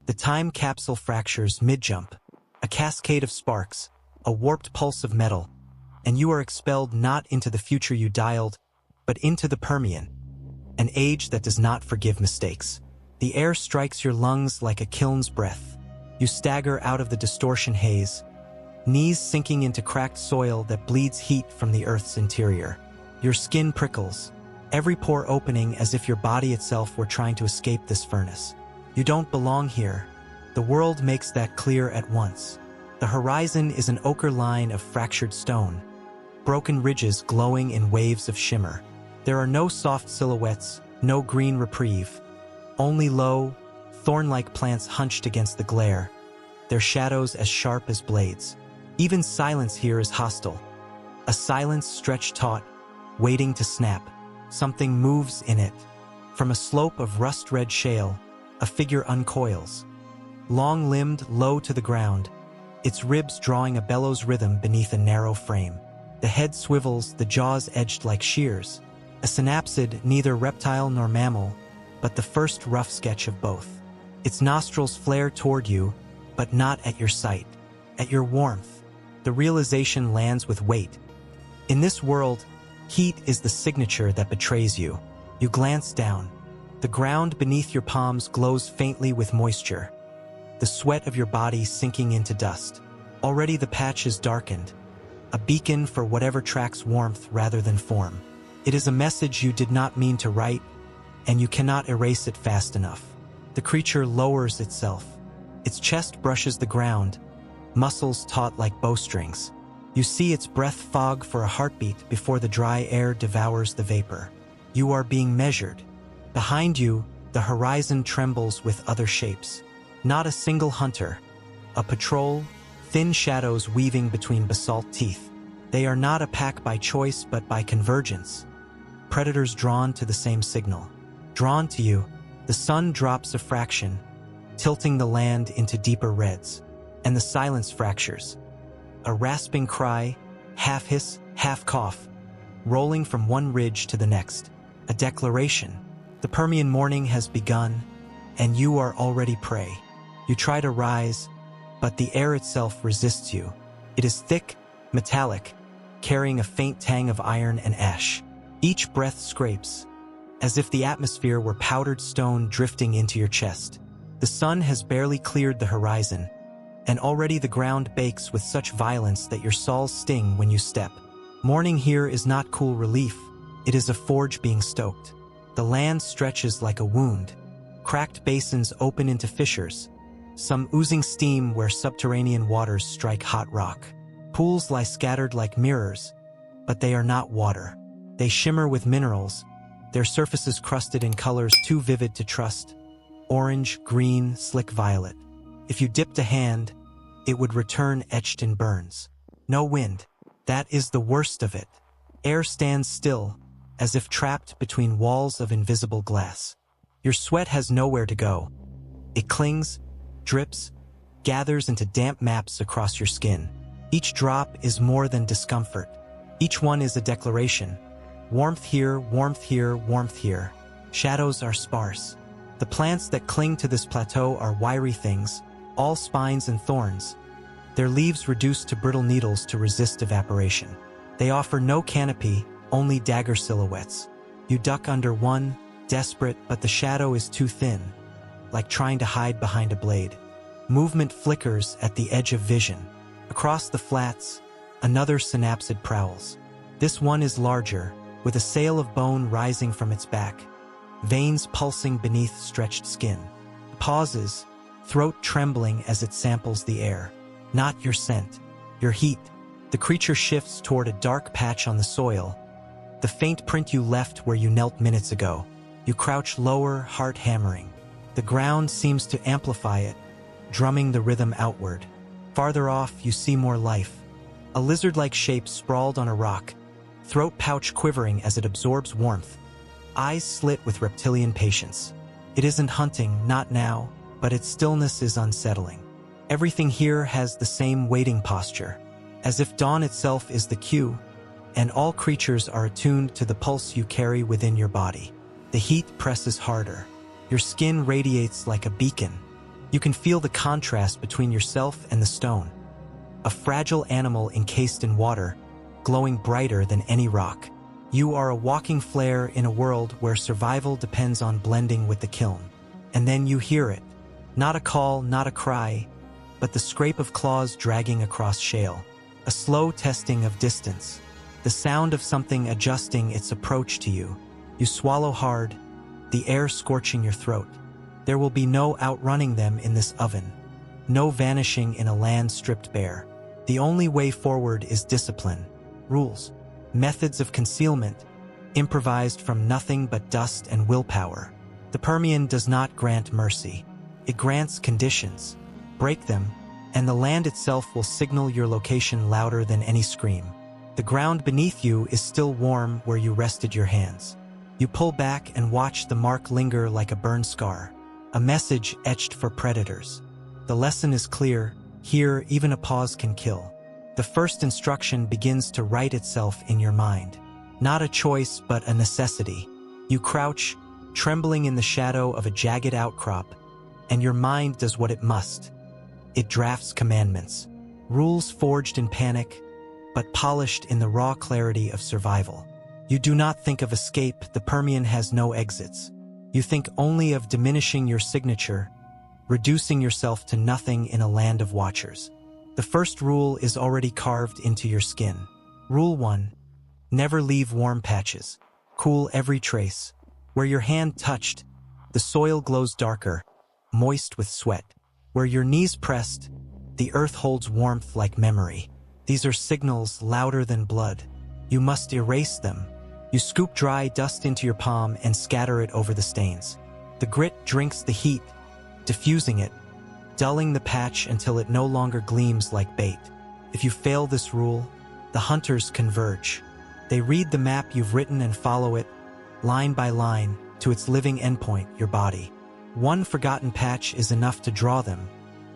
The time capsule fractures mid-jump, a cascade of sparks, a warped pulse of metal, and you are expelled not into the future you dialed, but into the Permian, an age that does not forgive mistakes. The air strikes your lungs like a kiln's breath. You stagger out of the distortion haze, knees sinking into cracked soil that bleeds heat from the Earth's interior. Your skin prickles, every pore opening as if your body itself were trying to escape this furnace. You don't belong here. The world makes that clear at once. The horizon is an ochre line of fractured stone, broken ridges glowing in waves of shimmer. There are no soft silhouettes, no green reprieve. Only low, thorn-like plants hunched against the glare, their shadows as sharp as blades. Even silence here is hostile. A silence stretched taut, waiting to snap. Something moves in it. From a slope of rust-red shale, a figure uncoils. Long-limbed, low to the ground, its ribs drawing a bellows rhythm beneath a narrow frame. The head swivels, the jaws edged like shears. A synapsid, neither reptile nor mammal, but the first rough sketch of both. Its nostrils flare toward you, but not at your sight, at your warmth. The realization lands with weight. In this world, heat is the signature that betrays you. You glance down. The ground beneath your palms glows faintly with moisture, the sweat of your body sinking into dust. Already the patch is darkened, a beacon for whatever tracks warmth rather than form. It is a message you did not mean to write, and you cannot erase it fast enough. The creature lowers itself. Its chest brushes the ground, muscles taut like bowstrings. You see its breath fog for a heartbeat before the dry air devours the vapor. You are being measured. Behind you, the horizon trembles with other shapes. Not a single hunter. A patrol, thin shadows weaving between basalt teeth. They are not a pack by choice but by convergence. Predators drawn to the same signal. Drawn to you, the sun drops a fraction, tilting the land into deeper reds. And the silence fractures. A rasping cry, half hiss, half cough, rolling from one ridge to the next. A declaration. The Permian morning has begun, and you are already prey. You try to rise, but the air itself resists you. It is thick, metallic, carrying a faint tang of iron and ash. Each breath scrapes, as if the atmosphere were powdered stone drifting into your chest. The sun has barely cleared the horizon, and already the ground bakes with such violence that your soles sting when you step. Morning here is not cool relief, it is a forge being stoked. The land stretches like a wound. Cracked basins open into fissures, some oozing steam where subterranean waters strike hot rock. Pools lie scattered like mirrors, but they are not water. They shimmer with minerals, their surfaces crusted in colors too vivid to trust. Orange, green, slick violet. If you dipped a hand, it would return etched in burns. No wind. That is the worst of it. Air stands still, as if trapped between walls of invisible glass. Your sweat has nowhere to go. It clings, drips, gathers into damp maps across your skin. Each drop is more than discomfort. Each one is a declaration. Warmth here, warmth here, warmth here. Shadows are sparse. The plants that cling to this plateau are wiry things, all spines and thorns, their leaves reduced to brittle needles to resist evaporation. They offer no canopy, only dagger silhouettes. You duck under one, desperate, but the shadow is too thin, like trying to hide behind a blade. Movement flickers at the edge of vision. Across the flats, another synapsid prowls. This one is larger, with a sail of bone rising from its back, veins pulsing beneath stretched skin. It pauses, throat trembling as it samples the air. Not your scent, your heat. The creature shifts toward a dark patch on the soil, the faint print you left where you knelt minutes ago. You crouch lower, heart hammering. The ground seems to amplify it, drumming the rhythm outward. Farther off, you see more life. A lizard-like shape sprawled on a rock, throat pouch quivering as it absorbs warmth, eyes slit with reptilian patience. It isn't hunting, not now, but its stillness is unsettling. Everything here has the same waiting posture, as if dawn itself is the cue, and all creatures are attuned to the pulse you carry within your body. The heat presses harder. Your skin radiates like a beacon, You can feel the contrast between yourself and the stone. A fragile animal encased in water, glowing brighter than any rock. You are a walking flare in a world where survival depends on blending with the kiln. And then you hear it. Not a call, not a cry, but the scrape of claws dragging across shale. A slow testing of distance. The sound of something adjusting its approach to you. You swallow hard, the air scorching your throat. There will be no outrunning them in this oven. No vanishing in a land stripped bare. The only way forward is discipline. Rules. Methods of concealment, improvised from nothing but dust and willpower. The Permian does not grant mercy. It grants conditions. Break them, and the land itself will signal your location louder than any scream. The ground beneath you is still warm where you rested your hands. You pull back and watch the mark linger like a burned scar. A message etched for predators. The lesson is clear. Here, even a pause can kill. The first instruction begins to write itself in your mind. Not a choice, but a necessity. You crouch, trembling in the shadow of a jagged outcrop, and your mind does what it must. It drafts commandments. Rules forged in panic, but polished in the raw clarity of survival. You do not think of escape. The Permian has no exits. You think only of diminishing your signature, reducing yourself to nothing in a land of watchers. The first rule is already carved into your skin. Rule 1. Never leave warm patches. Cool every trace. Where your hand touched, the soil glows darker, moist with sweat. Where your knees pressed, the earth holds warmth like memory. These are signals louder than blood. You must erase them. You scoop dry dust into your palm and scatter it over the stains. The grit drinks the heat, diffusing it, dulling the patch until it no longer gleams like bait. If you fail this rule, the hunters converge. They read the map you've written and follow it, line by line, to its living endpoint, your body. One forgotten patch is enough to draw them,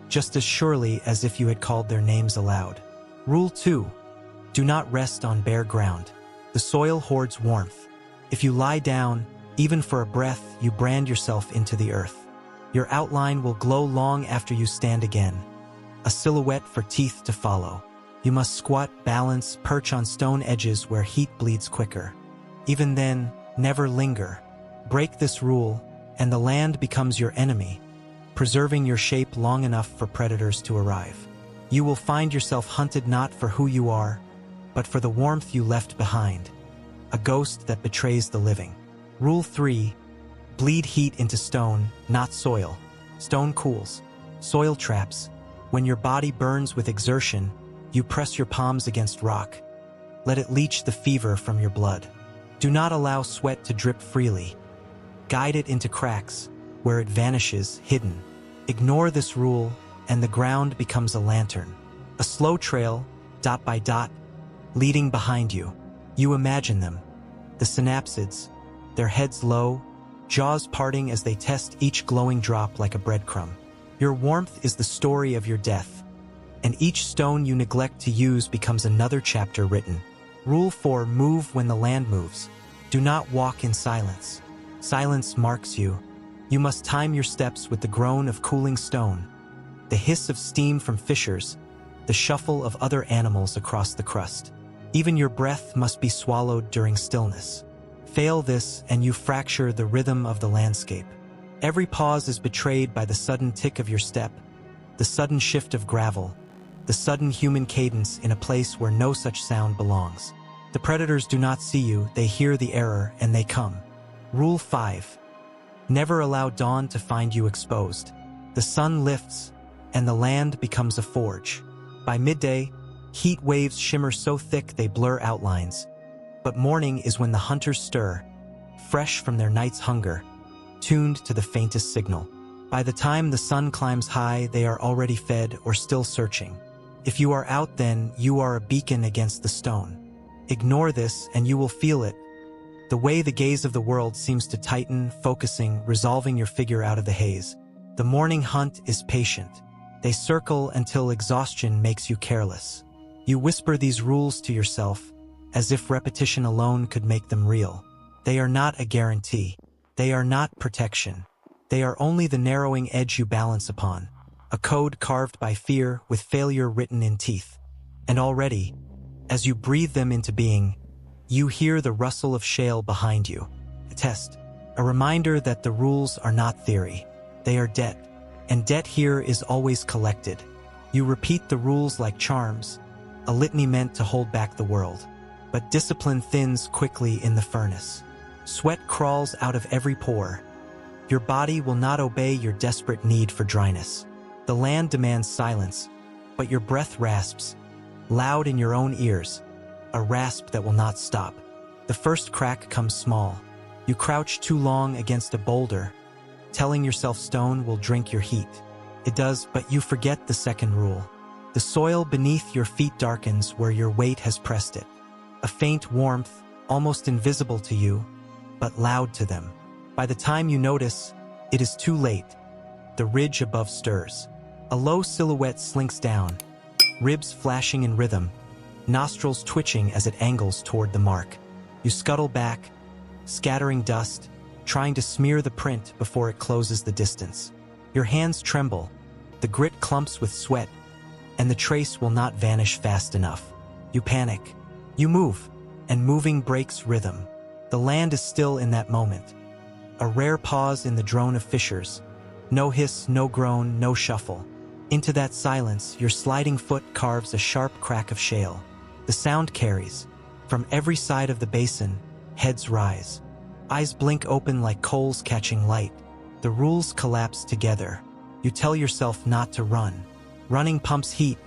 just as surely as if you had called their names aloud. Rule 2. Do not rest on bare ground. The soil hoards warmth. If you lie down, even for a breath, you brand yourself into the earth. Your outline will glow long after you stand again, a silhouette for teeth to follow. You must squat, balance, perch on stone edges where heat bleeds quicker. Even then, never linger. Break this rule, and the land becomes your enemy, preserving your shape long enough for predators to arrive. You will find yourself hunted not for who you are, but for the warmth you left behind, a ghost that betrays the living. Rule 3. Bleed heat into stone, not soil. Stone cools. Soil traps. When your body burns with exertion, you press your palms against rock. Let it leach the fever from your blood. Do not allow sweat to drip freely. Guide it into cracks, where it vanishes, hidden. Ignore this rule, and the ground becomes a lantern. A slow trail, dot by dot, leading behind you. You imagine them. The synapsids, their heads low, jaws parting as they test each glowing drop like a breadcrumb. Your warmth is the story of your death, and each stone you neglect to use becomes another chapter written. Rule 4. Move when the land moves. Do not walk in silence. Silence marks you. You must time your steps with the groan of cooling stone, the hiss of steam from fissures, the shuffle of other animals across the crust. Even your breath must be swallowed during stillness. Fail this, and you fracture the rhythm of the landscape. Every pause is betrayed by the sudden tick of your step, the sudden shift of gravel, the sudden human cadence in a place where no such sound belongs. The predators do not see you, they hear the error, and they come. Rule 5. Never allow dawn to find you exposed. The sun lifts, and the land becomes a forge. By midday, heat waves shimmer so thick they blur outlines. But morning is when the hunters stir, fresh from their night's hunger, tuned to the faintest signal. By the time the sun climbs high, they are already fed or still searching. If you are out, then you are a beacon against the stone. Ignore this, and you will feel it. The way the gaze of the world seems to tighten, focusing, resolving your figure out of the haze. The morning hunt is patient. They circle until exhaustion makes you careless. You whisper these rules to yourself, as if repetition alone could make them real. They are not a guarantee. They are not protection. They are only the narrowing edge you balance upon, a code carved by fear with failure written in teeth. And already, as you breathe them into being, you hear the rustle of shale behind you. A test, a reminder that the rules are not theory. They are debt, and debt here is always collected. You repeat the rules like charms, a litany meant to hold back the world. But discipline thins quickly in the furnace. Sweat crawls out of every pore. Your body will not obey your desperate need for dryness. The land demands silence, but your breath rasps, loud in your own ears, a rasp that will not stop. The first crack comes small. You crouch too long against a boulder, telling yourself stone will drink your heat. It does, but you forget the second rule. The soil beneath your feet darkens where your weight has pressed it. A faint warmth, almost invisible to you, but loud to them. By the time you notice, it is too late. The ridge above stirs. A low silhouette slinks down, ribs flashing in rhythm, nostrils twitching as it angles toward the mark. You scuttle back, scattering dust, trying to smear the print before it closes the distance. Your hands tremble, the grit clumps with sweat, and the trace will not vanish fast enough. You panic. You move, and moving breaks rhythm. The land is still in that moment. A rare pause in the drone of fissures. No hiss, no groan, no shuffle. Into that silence, your sliding foot carves a sharp crack of shale. The sound carries. From every side of the basin, heads rise. Eyes blink open like coals catching light. The rules collapse together. You tell yourself not to run. Running pumps heat.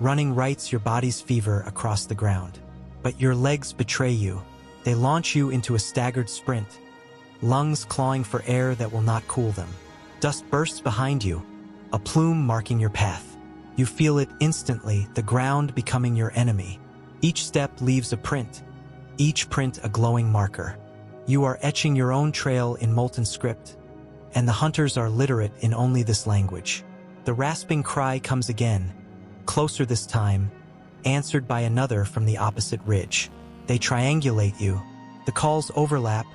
Running writes your body's fever across the ground. But your legs betray you. They launch you into a staggered sprint, lungs clawing for air that will not cool them. Dust bursts behind you, a plume marking your path. You feel it instantly, the ground becoming your enemy. Each step leaves a print, each print a glowing marker. You are etching your own trail in molten script, and the hunters are literate in only this language. The rasping cry comes again, closer this time, answered by another from the opposite ridge. They triangulate you. The calls overlap,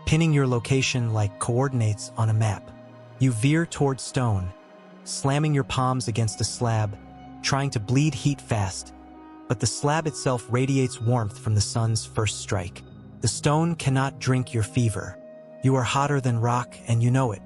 pinning your location like coordinates on a map. You veer toward stone, slamming your palms against a slab, trying to bleed heat fast. But the slab itself radiates warmth from the sun's first strike. The stone cannot drink your fever. You are hotter than rock, and you know it.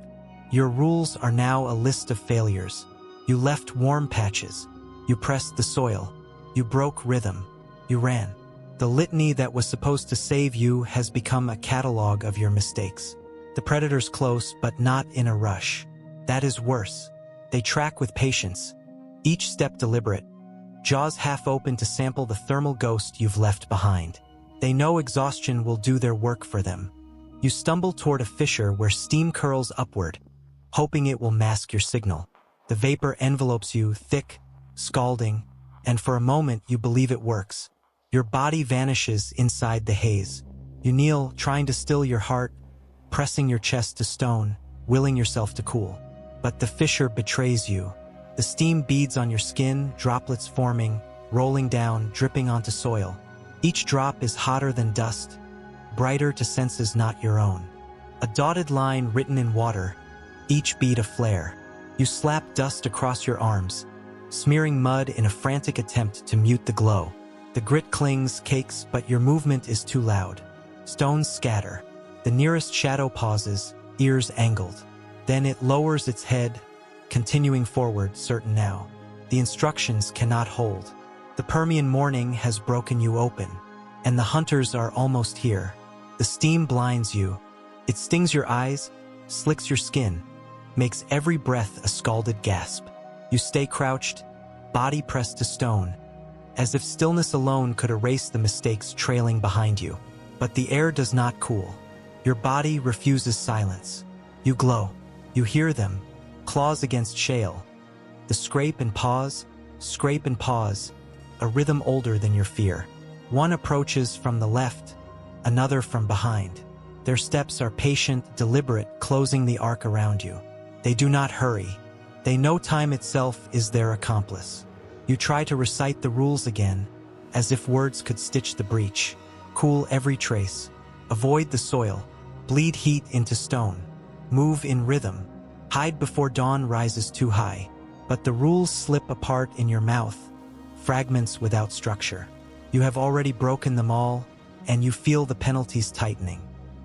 Your rules are now a list of failures. You left warm patches. You pressed the soil. You broke rhythm. You ran. The litany that was supposed to save you has become a catalog of your mistakes. The predator's close, but not in a rush. That is worse. They track with patience, each step deliberate, jaws half open to sample the thermal ghost you've left behind. They know exhaustion will do their work for them. You stumble toward a fissure where steam curls upward, hoping it will mask your signal. The vapor envelopes you, thick, scalding, and for a moment you believe it works. Your body vanishes inside the haze. You kneel, trying to still your heart, pressing your chest to stone, willing yourself to cool. But the fissure betrays you. The steam beads on your skin, droplets forming, rolling down, dripping onto soil. Each drop is hotter than dust, brighter to senses not your own. A dotted line written in water, each bead a flare. You slap dust across your arms, smearing mud in a frantic attempt to mute the glow. The grit clings, cakes, but your movement is too loud. Stones scatter. The nearest shadow pauses, ears angled. Then it lowers its head, continuing forward, certain now. The instructions cannot hold. The Permian morning has broken you open, and the hunters are almost here. The steam blinds you. It stings your eyes, slicks your skin, makes every breath a scalded gasp. You stay crouched, body pressed to stone, as if stillness alone could erase the mistakes trailing behind you. But the air does not cool. Your body refuses silence. You glow. You hear them, claws against shale. The scrape and pause, a rhythm older than your fear. One approaches from the left, another from behind. Their steps are patient, deliberate, closing the arc around you. They do not hurry. They know time itself is their accomplice. You try to recite the rules again, as if words could stitch the breach. Cool every trace. Avoid the soil. Bleed heat into stone. Move in rhythm. Hide before dawn rises too high. But the rules slip apart in your mouth, fragments without structure. You have already broken them all, and you feel the penalties tightening.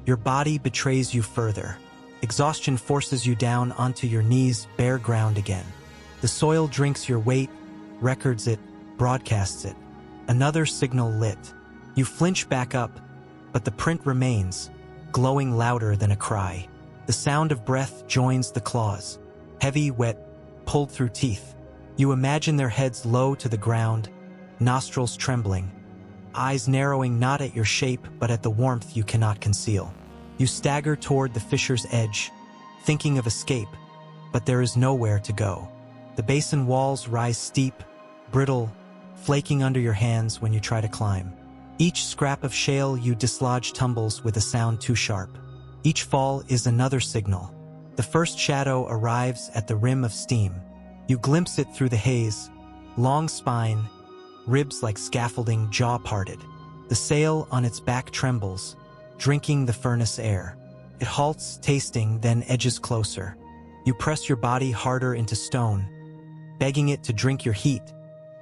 Your body betrays you further. Exhaustion forces you down onto your knees, bare ground again. The soil drinks your weight, records it, broadcasts it. Another signal lit. You flinch back up, but the print remains, glowing louder than a cry. The sound of breath joins the claws, heavy, wet, pulled through teeth. You imagine their heads low to the ground, nostrils trembling, eyes narrowing not at your shape but at the warmth you cannot conceal. You stagger toward the fissure's edge, thinking of escape, but there is nowhere to go. The basin walls rise steep, brittle, flaking under your hands when you try to climb. Each scrap of shale you dislodge tumbles with a sound too sharp. Each fall is another signal. The first shadow arrives at the rim of steam. You glimpse it through the haze, long spine, ribs like scaffolding, jaw parted. The sail on its back trembles, drinking the furnace air. It halts, tasting, then edges closer. You press your body harder into stone, begging it to drink your heat,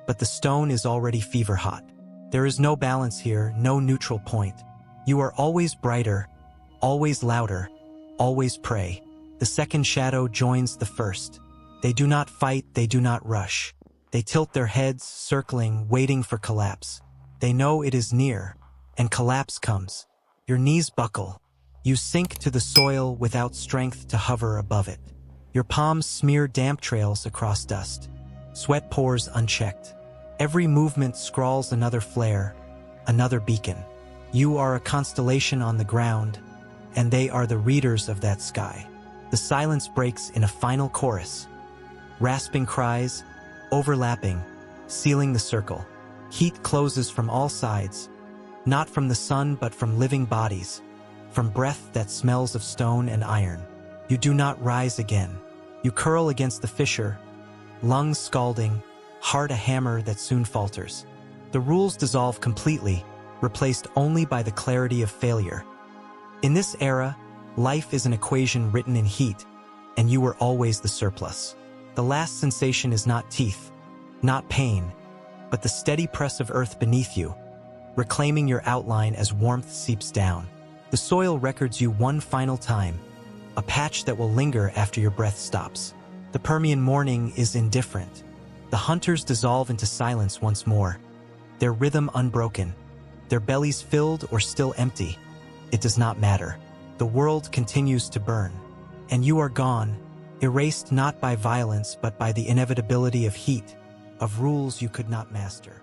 but the stone is already fever hot. There is no balance here, no neutral point. You are always brighter, always louder, always prey. The second shadow joins the first. They do not fight, they do not rush. They tilt their heads, circling, waiting for collapse. They know it is near, and collapse comes. Your knees buckle. You sink to the soil without strength to hover above it. Your palms smear damp trails across dust. Sweat pours unchecked. Every movement scrawls another flare, another beacon. You are a constellation on the ground, and they are the readers of that sky. The silence breaks in a final chorus. Rasping cries, overlapping, sealing the circle. Heat closes from all sides, not from the sun but from living bodies, from breath that smells of stone and iron. You do not rise again. You curl against the fissure, lungs scalding, heart a hammer that soon falters. The rules dissolve completely, replaced only by the clarity of failure. In this era, life is an equation written in heat, and you were always the surplus. The last sensation is not teeth, not pain, but the steady press of earth beneath you, reclaiming your outline as warmth seeps down. The soil records you one final time, a patch that will linger after your breath stops. The Permian morning is indifferent. The hunters dissolve into silence once more, their rhythm unbroken, their bellies filled or still empty. It does not matter. The world continues to burn, and you are gone, erased not by violence but by the inevitability of heat, of rules you could not master.